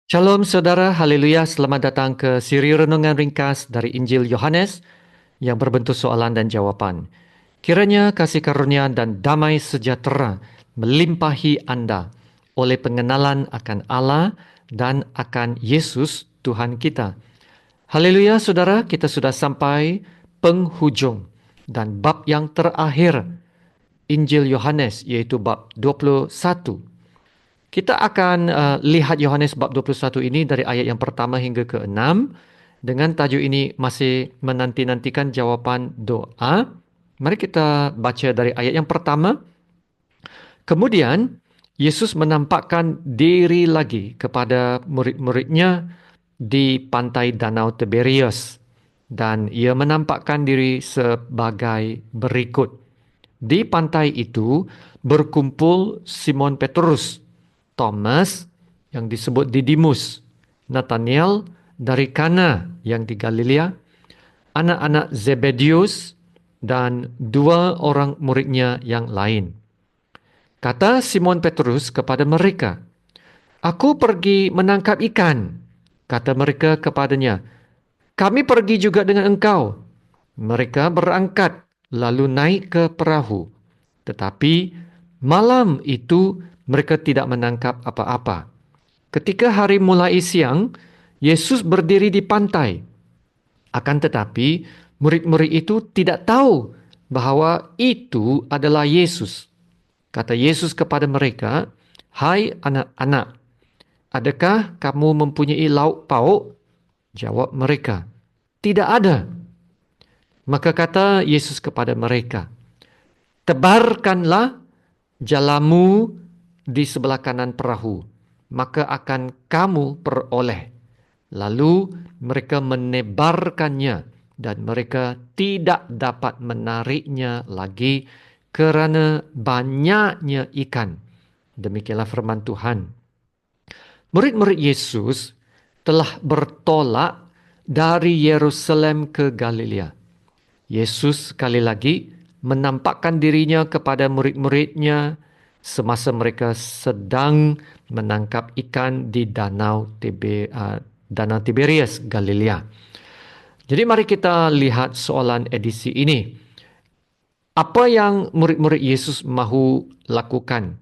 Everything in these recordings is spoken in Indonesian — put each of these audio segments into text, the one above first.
Shalom saudara, haleluya, selamat datang ke siri renungan ringkas dari Injil Yohanes yang berbentuk soalan dan jawaban. Kiranya kasih karunia dan damai sejahtera melimpahi Anda oleh pengenalan akan Allah dan akan Yesus Tuhan kita. Haleluya saudara, kita sudah sampai penghujung dan bab yang terakhir Injil Yohanes, yaitu bab 21. Kita akan lihat Yohanes bab 21 ini dari ayat yang pertama hingga ke-6. Dengan tajuk ini masih menanti-nantikan jawapan doa. Mari kita baca dari ayat yang pertama. Kemudian, Yesus menampakkan diri lagi kepada murid-muridnya di pantai Danau Tiberias. Dan ia menampakkan diri sebagai berikut. Di pantai itu berkumpul Simon Petrus, Thomas yang disebut Didimus, Nathaniel dari Kana yang di Galilea, anak-anak Zebedius, dan dua orang muridnya yang lain. Kata Simon Petrus kepada mereka, "Aku pergi menangkap ikan." Kata mereka kepadanya, "Kami pergi juga dengan engkau." Mereka berangkat lalu naik ke perahu. Tetapi malam itu mereka tidak menangkap apa-apa. Ketika hari mulai siang, Yesus berdiri di pantai. Akan tetapi murid-murid itu tidak tahu bahawa itu adalah Yesus. Kata Yesus kepada mereka, "Hai anak-anak, adakah kamu mempunyai lauk pauk?" Jawab mereka, "Tidak ada." Maka kata Yesus kepada mereka, "Tebarkanlah jalamu di sebelah kanan perahu, maka akan kamu peroleh." Lalu mereka menebarkannya dan mereka tidak dapat menariknya lagi kerana banyaknya ikan. Demikianlah firman Tuhan. Murid-murid Yesus telah bertolak dari Yerusalem ke Galilea. Yesus sekali lagi menampakkan dirinya kepada murid-muridnya semasa mereka sedang menangkap ikan di Danau Tiberias, Galilea. Jadi mari kita lihat soalan edisi ini. Apa yang murid-murid Yesus mahu lakukan?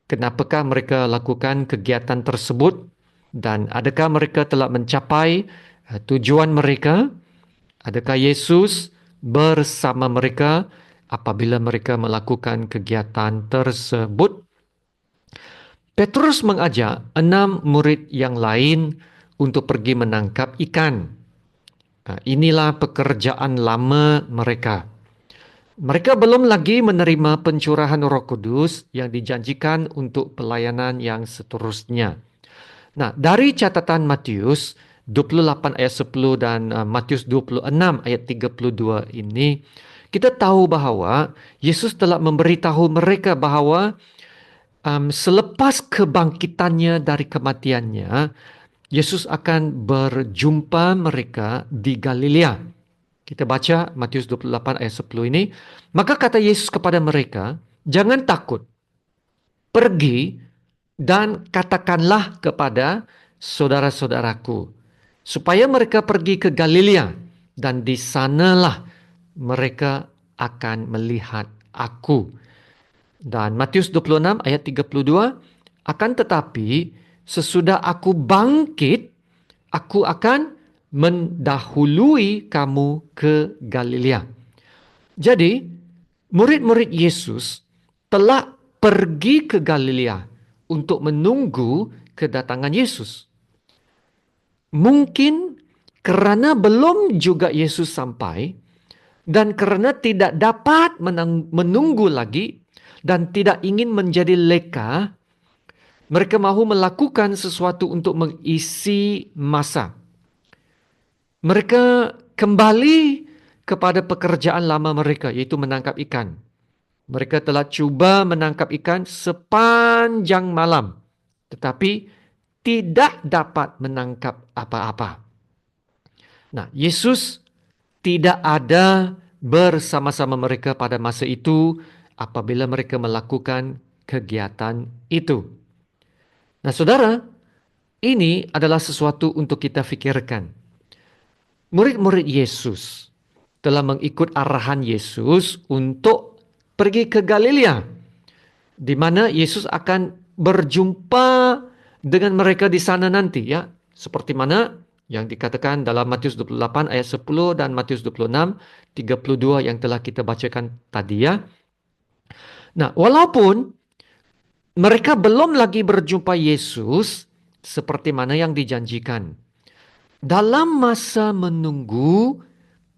Kenapakah mereka lakukan kegiatan tersebut? Dan adakah mereka telah mencapai tujuan mereka? Adakah Yesus bersama mereka apabila mereka melakukan kegiatan tersebut? Petrus mengajak 6 murid yang lain untuk pergi menangkap ikan. Inilah pekerjaan lama mereka. Mereka belum lagi menerima pencurahan Roh Kudus yang dijanjikan untuk pelayanan yang seterusnya. Nah, dari catatan Matius 28 ayat 10 dan Matius 26 ayat 32 ini, kita tahu bahawa Yesus telah memberitahu mereka bahawa selepas kebangkitannya dari kematiannya, Yesus akan berjumpa mereka di Galilea. Kita baca Matius 28 ayat 10 ini. Maka kata Yesus kepada mereka, "Jangan takut. Pergi dan katakanlah kepada saudara-saudaraku supaya mereka pergi ke Galilea dan di sanalah mereka akan melihat aku." Dan Matius 26 ayat 32, "Akan tetapi sesudah aku bangkit, aku akan mendahului kamu ke Galilea." Jadi, murid-murid Yesus telah pergi ke Galilea untuk menunggu kedatangan Yesus. Mungkin kerana belum juga Yesus sampai dan kerana tidak dapat menunggu lagi dan tidak ingin menjadi leka, mereka mahu melakukan sesuatu untuk mengisi masa. Mereka kembali kepada pekerjaan lama mereka, iaitu menangkap ikan. Mereka telah cuba menangkap ikan sepanjang malam, tetapi tidak dapat menangkap apa-apa. Nah, Yesus tidak ada bersama-sama mereka pada masa itu apabila mereka melakukan kegiatan itu. Nah, saudara, ini adalah sesuatu untuk kita fikirkan. Murid-murid Yesus telah mengikut arahan Yesus untuk pergi ke Galilea, di mana Yesus akan berjumpa dengan mereka di sana nanti, ya. Seperti mana yang dikatakan dalam Matius 28 ayat 10 dan Matius 26 32 yang telah kita bacakan tadi, ya. Nah, walaupun mereka belum lagi berjumpa Yesus seperti mana yang dijanjikan, dalam masa menunggu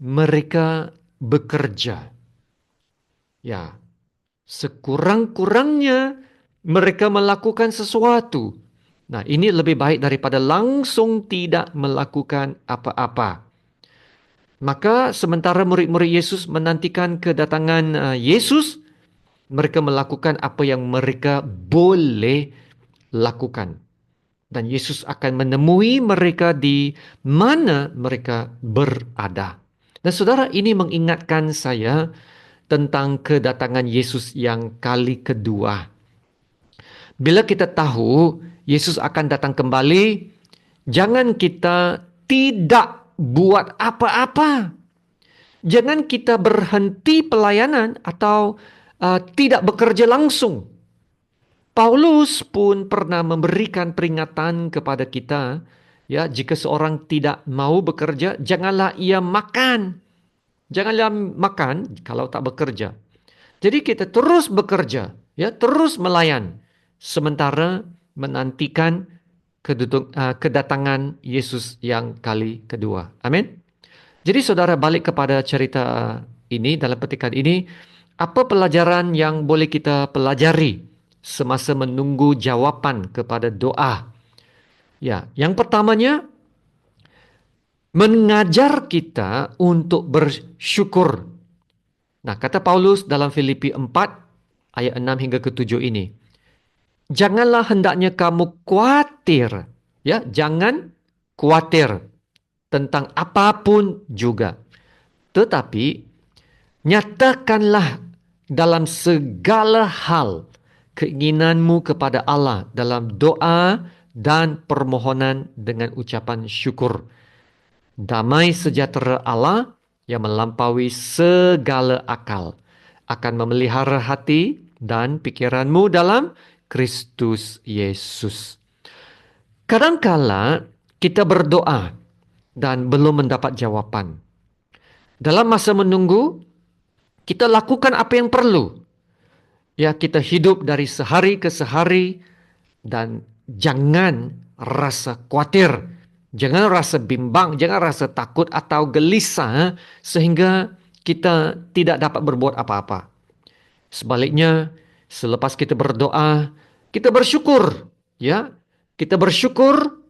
mereka bekerja. Ya, sekurang-kurangnya mereka melakukan sesuatu. Nah, ini lebih baik daripada langsung tidak melakukan apa-apa. Maka sementara murid-murid Yesus menantikan kedatangan Yesus, mereka melakukan apa yang mereka boleh lakukan. Dan Yesus akan menemui mereka di mana mereka berada. Dan saudara, ini mengingatkan saya tentang kedatangan Yesus yang kali kedua. Bila kita tahu Yesus akan datang kembali, jangan kita tidak buat apa-apa. Jangan kita berhenti pelayanan atau tidak bekerja langsung. Paulus pun pernah memberikan peringatan kepada kita, ya, jika seorang tidak mau bekerja, janganlah ia makan. Janganlah makan kalau tak bekerja. Jadi kita terus bekerja, ya, terus melayan sementara menantikan kedatangan Yesus yang kali kedua. Amin. Jadi saudara, balik kepada cerita ini, dalam petikan ini, apa pelajaran yang boleh kita pelajari semasa menunggu jawaban kepada doa? Ya, yang pertamanya, mengajar kita untuk bersyukur. Nah, kata Paulus dalam Filipi 4 ayat 6 hingga ke-7 ini, janganlah hendaknya kamu khawatir, ya, jangan khawatir tentang apapun juga. Tetapi nyatakanlah dalam segala hal keinginanmu kepada Allah dalam doa dan permohonan dengan ucapan syukur. Damai sejahtera Allah yang melampaui segala akal akan memelihara hati dan pikiranmu dalam Kristus Yesus. Kadangkala kita berdoa dan belum mendapat jawaban. Dalam masa menunggu, kita lakukan apa yang perlu. Ya, kita hidup dari sehari ke sehari dan jangan rasa khawatir. Jangan rasa bimbang, jangan rasa takut atau gelisah sehingga kita tidak dapat berbuat apa-apa. Sebaliknya, selepas kita berdoa, kita bersyukur, ya. Kita bersyukur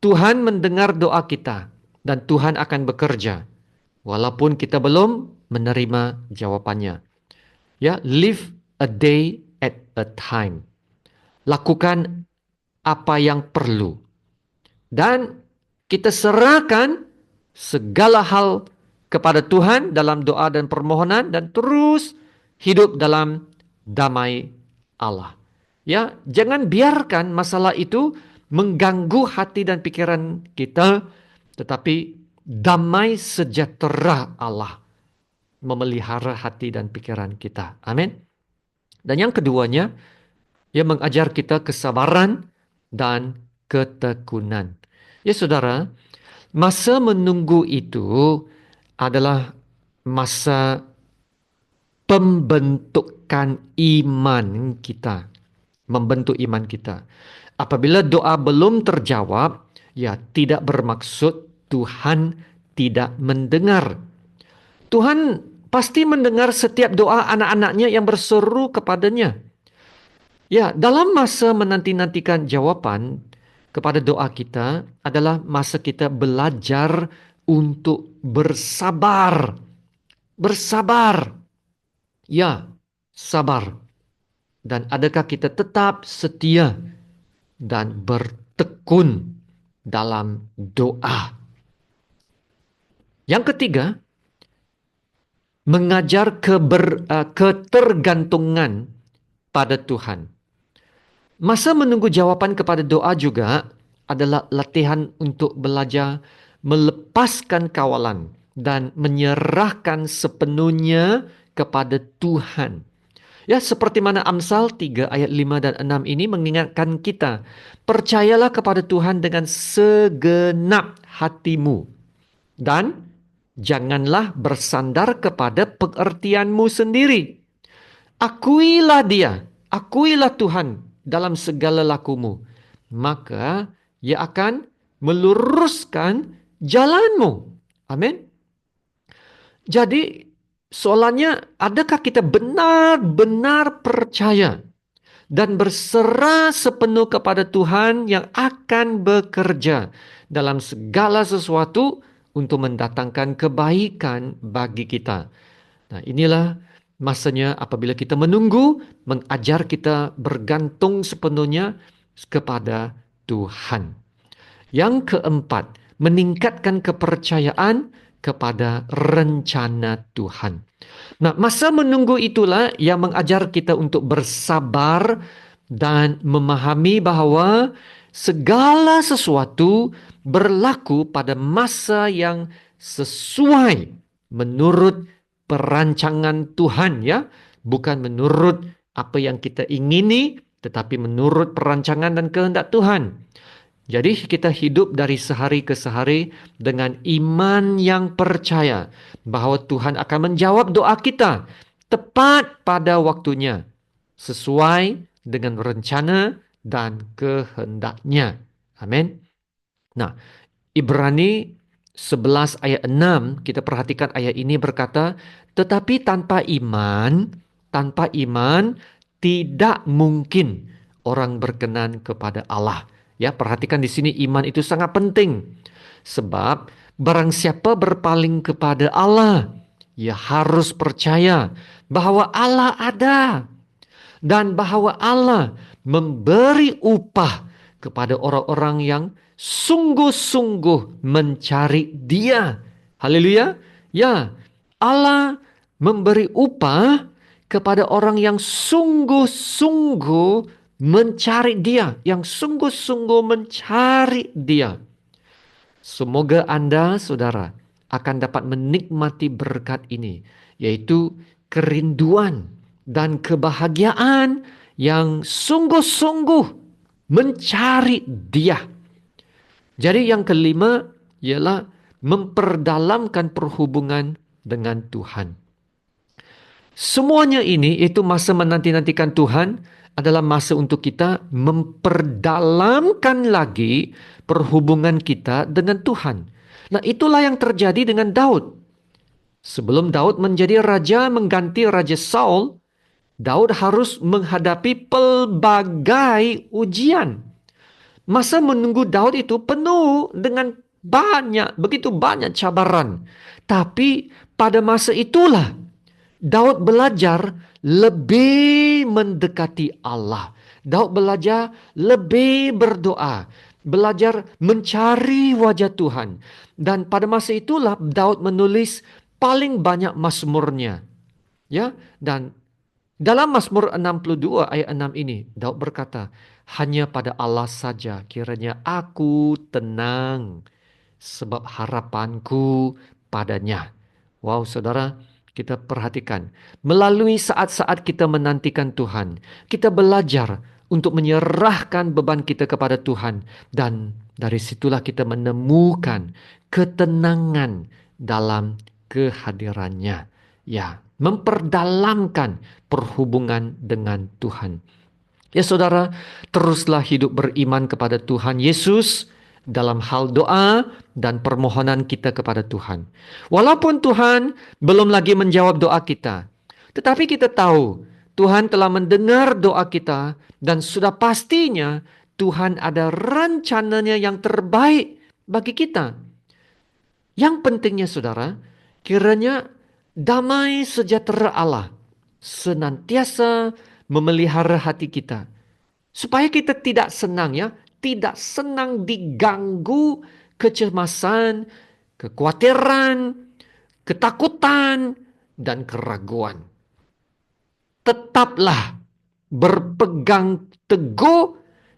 Tuhan mendengar doa kita dan Tuhan akan bekerja walaupun kita belum menerima jawabannya. Ya, live a day at a time. Lakukan apa yang perlu. Dan kita serahkan segala hal kepada Tuhan dalam doa dan permohonan dan terus hidup dalam damai Allah. Ya, jangan biarkan masalah itu mengganggu hati dan pikiran kita, tetapi damai sejahtera Allah memelihara hati dan pikiran kita. Amin. Dan yang keduanya, ia mengajar kita kesabaran dan ketekunan. Ya saudara, masa menunggu itu adalah masa pembentukan iman kita. Membentuk iman kita. Apabila doa belum terjawab, ya tidak bermaksud Tuhan tidak mendengar. Tuhan pasti mendengar setiap doa anak-anaknya yang berseru kepadanya. Ya, dalam masa menanti-nantikan jawaban kepada doa kita adalah masa kita belajar untuk bersabar. Bersabar. Ya, sabar. Dan adakah kita tetap setia dan bertekun dalam doa? Yang ketiga, mengajar ketergantungan pada Tuhan. Masa menunggu jawaban kepada doa juga adalah latihan untuk belajar melepaskan kawalan dan menyerahkan sepenuhnya kepada Tuhan. Ya, seperti mana Amsal 3 ayat 5 dan 6 ini mengingatkan kita, percayalah kepada Tuhan dengan segenap hatimu dan janganlah bersandar kepada pengertianmu sendiri. Akuilah Dia, akuilah Tuhan dalam segala lakumu, maka Ia akan meluruskan jalanmu. Amin. Jadi soalannya, adakah kita benar-benar percaya dan berserah sepenuh kepada Tuhan yang akan bekerja dalam segala sesuatu untuk mendatangkan kebaikan bagi kita? Nah, inilah masanya apabila kita menunggu, mengajar kita bergantung sepenuhnya kepada Tuhan. Yang keempat, meningkatkan kepercayaan kepada rencana Tuhan. Nah, masa menunggu itulah yang mengajar kita untuk bersabar dan memahami bahwa segala sesuatu berlaku pada masa yang sesuai menurut perancangan Tuhan, ya, bukan menurut apa yang kita ingini, tetapi menurut perancangan dan kehendak Tuhan. Jadi kita hidup dari sehari ke sehari dengan iman yang percaya bahwa Tuhan akan menjawab doa kita tepat pada waktunya, sesuai dengan rencana dan kehendaknya. Amin. Nah, Ibrani 11 ayat 6, kita perhatikan ayat ini berkata, tetapi tanpa iman tidak mungkin orang berkenan kepada Allah. Ya, perhatikan di sini iman itu sangat penting. Sebab barang siapa berpaling kepada Allah, ia harus percaya bahwa Allah ada dan bahwa Allah memberi upah kepada orang-orang yang sungguh-sungguh mencari Dia. Haleluya. Ya, Allah memberi upah kepada orang yang sungguh-sungguh mencari Dia, yang sungguh-sungguh mencari Dia. Semoga Anda, saudara, akan dapat menikmati berkat ini, yaitu kerinduan dan kebahagiaan yang sungguh-sungguh mencari Dia. Jadi yang kelima ialah memperdalamkan perhubungan dengan Tuhan. Semuanya ini, itu masa menanti-nantikan Tuhan, adalah masa untuk kita memperdalamkan lagi perhubungan kita dengan Tuhan. Nah, itulah yang terjadi dengan Daud. Sebelum Daud menjadi raja mengganti Raja Saul, Daud harus menghadapi pelbagai ujian. Masa menunggu Daud itu penuh dengan begitu banyak cabaran. Tapi pada masa itulah Daud belajar lebih mendekati Allah. Daud belajar lebih berdoa, belajar mencari wajah Tuhan. Dan pada masa itulah Daud menulis paling banyak mazmurnya. Ya, dan dalam Mazmur 62 ayat 6 ini Daud berkata, hanya pada Allah saja kiranya aku tenang, sebab harapanku padanya. Wow, saudara, kita perhatikan. Melalui saat-saat kita menantikan Tuhan, kita belajar untuk menyerahkan beban kita kepada Tuhan. Dan dari situlah kita menemukan ketenangan dalam kehadirannya. Ya, memperdalamkan perhubungan dengan Tuhan. Ya saudara, teruslah hidup beriman kepada Tuhan Yesus dalam hal doa dan permohonan kita kepada Tuhan. Walaupun Tuhan belum lagi menjawab doa kita, tetapi kita tahu Tuhan telah mendengar doa kita dan sudah pastinya Tuhan ada rencananya yang terbaik bagi kita. Yang pentingnya saudara, kiranya damai sejahtera Allah senantiasa memelihara hati kita. Supaya kita tidak senang, ya, tidak senang diganggu kecemasan, kekhawatiran, ketakutan, dan keraguan. Tetaplah berpegang teguh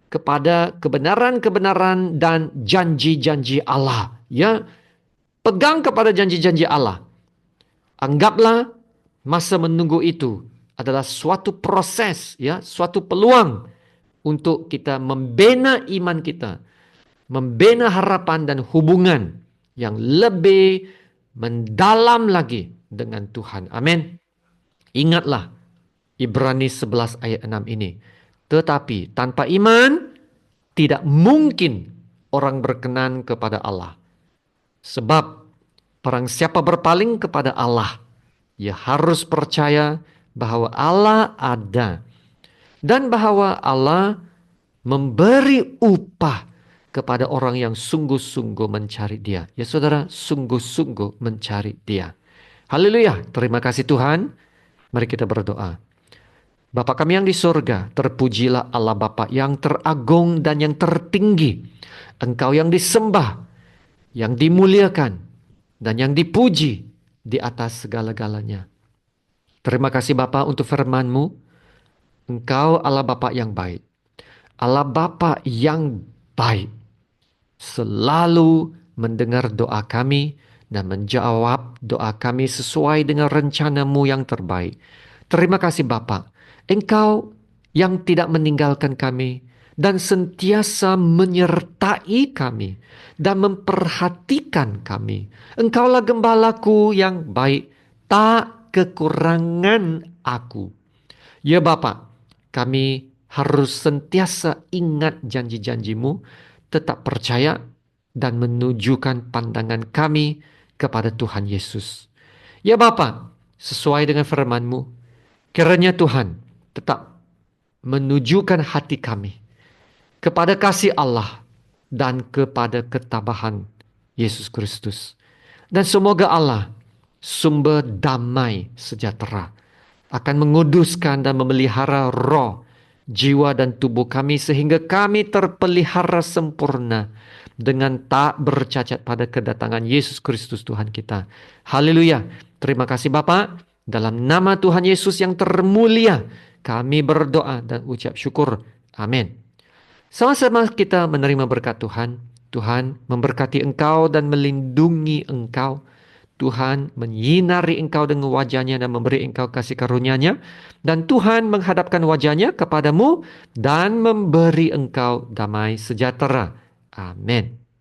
kepada kebenaran-kebenaran dan janji-janji Allah. Ya, pegang kepada janji-janji Allah. Anggaplah masa menunggu itu adalah suatu proses, ya, suatu peluang untuk kita membina iman kita, membina harapan dan hubungan yang lebih mendalam lagi dengan Tuhan. Amin. Ingatlah Ibrani 11 ayat 6 ini. Tetapi tanpa iman tidak mungkin orang berkenan kepada Allah. Sebab barang siapa berpaling kepada Allah, ia harus percaya bahwa Allah ada dan bahwa Allah memberi upah kepada orang yang sungguh-sungguh mencari Dia. Ya saudara, sungguh-sungguh mencari Dia. Haleluya, terima kasih Tuhan. Mari kita berdoa. Bapa kami yang di surga, terpujilah Allah Bapa yang teragung dan yang tertinggi. Engkau yang disembah, yang dimuliakan, dan yang dipuji di atas segala-galanya. Terima kasih Bapa untuk firman-Mu. Engkau Allah Bapa yang baik. Allah Bapa yang baik. Selalu mendengar doa kami dan menjawab doa kami sesuai dengan rencana-Mu yang terbaik. Terima kasih Bapa. Engkau yang tidak meninggalkan kami dan sentiasa menyertai kami dan memperhatikan kami. Engkaulah gembalaku yang baik, tak kekurangan aku. Ya Bapa, kami harus sentiasa ingat janji-janji-Mu, tetap percaya dan menunjukkan pandangan kami kepada Tuhan Yesus. Ya Bapa, sesuai dengan firman-Mu, kiranya Tuhan tetap menunjukkan hati kami kepada kasih Allah dan kepada ketabahan Yesus Kristus. Dan semoga Allah, sumber damai sejahtera, akan menguduskan dan memelihara roh, jiwa dan tubuh kami sehingga kami terpelihara sempurna dengan tak bercacat pada kedatangan Yesus Kristus Tuhan kita. Haleluya. Terima kasih Bapa. Dalam nama Tuhan Yesus yang termulia, kami berdoa dan ucap syukur. Amin. Sama-sama kita menerima berkat Tuhan. Tuhan memberkati engkau dan melindungi engkau. Tuhan menyinari engkau dengan wajahnya dan memberi engkau kasih karunia-Nya. Dan Tuhan menghadapkan wajahnya kepadamu dan memberi engkau damai sejahtera. Amin.